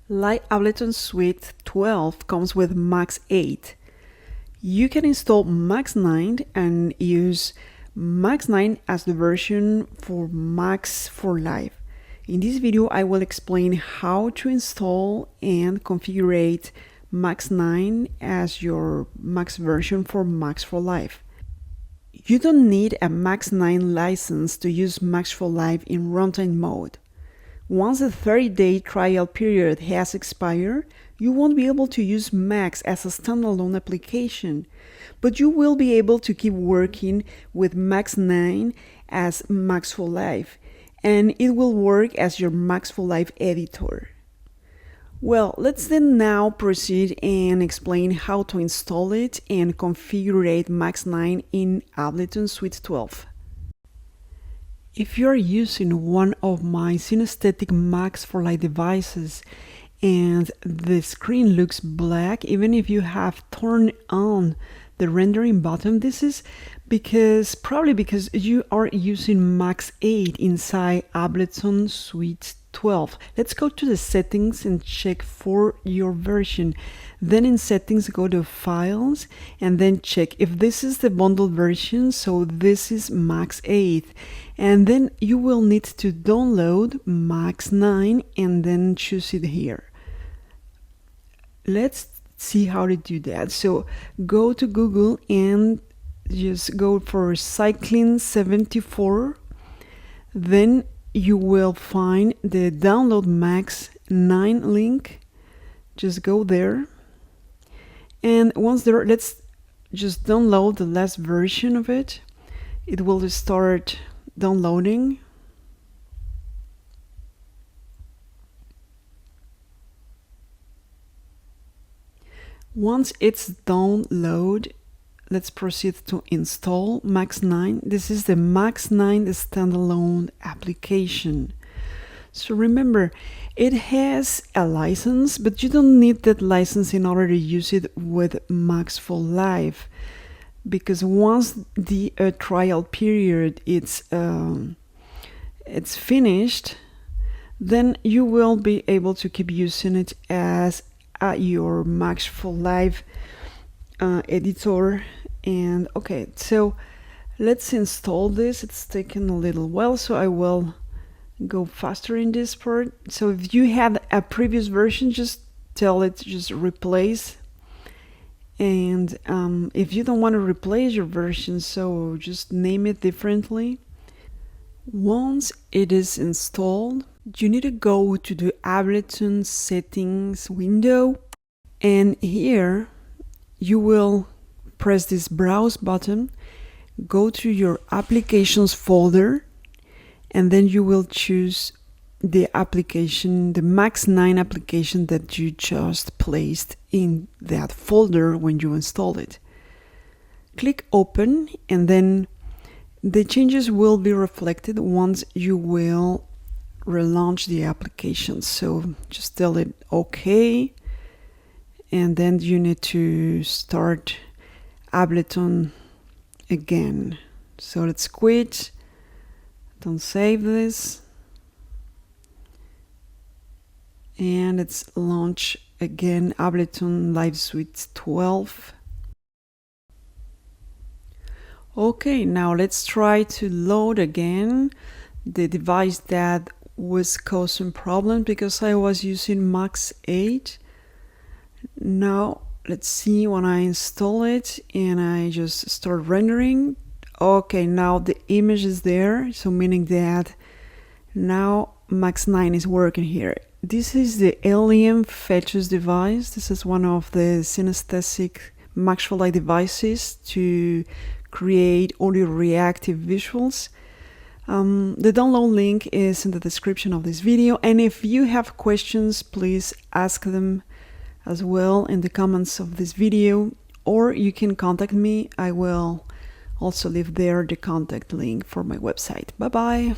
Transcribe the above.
Like Ableton Suite 12 comes with Max 8. You can install Max 9 and use Max 9 as the version for Max for Live. In this video, I will explain how to install and configure Max 9 as your Max version for Max for Live. You don't need a Max 9 license to use Max for Live in runtime mode. Once the 30-day trial period has expired, you won't be able to use Max as a standalone application, but you will be able to keep working with Max 9 as Max for Live, and it will work as your Max for Live editor. Well, let's then now proceed and explain how to install it and configure Max 9 in Ableton Suite 12. If you are using one of my synesthetic Max for Live devices and the screen looks black, even if you have turned on the rendering button, this is probably because you are using Max 8 inside Ableton Suite 12. Let's go to the settings and check for your version. Then in settings, go to files and then check if this is the bundled version. So this is Max 8. And then you will need to download Max 9 and then choose it here. Let's see how to do that. So go to Google and just go for Cycling 74. Then you will find the download Max 9 link. Just go there. And once there, let's just download the last version of it. It will start downloading. Once it's downloaded, let's proceed to install Max 9. This is the Max 9 standalone application. So remember, it has a license, but you don't need that license in order to use it with Max for Live, because once the trial period it's finished, then you will be able to keep using it as your Max for Live editor. And okay, so let's install this. It's taken a little while, so I will go faster in this part. So if you have a previous version, just tell it to just replace. And if you don't want to replace your version, so just name it differently. Once it is installed, you need to go to the Ableton settings window, and here you will press this browse button, go to your applications folder, and then you will choose the application, the Max 9 application that you just placed in that folder when you installed it. Click open, and then the changes will be reflected once you will relaunch the application. So just tell it okay, and then you need to start Ableton again. So let's quit, don't save this, and let's launch again Ableton Live Suite 12. Okay, now let's try to load again the device that was causing problems because I was using Max 8. Now let's see when I install it and I just start rendering. Okay, now the image is there, so meaning that now Max 9 is working here. This is the Alien Fetus device. This is one of the synesthetic Max for Live devices to create audio reactive visuals. The download link is in the description of this video, and if you have questions, please ask them as well in the comments of this video, or you can contact me. I will also leave there the contact link for my website. Bye bye.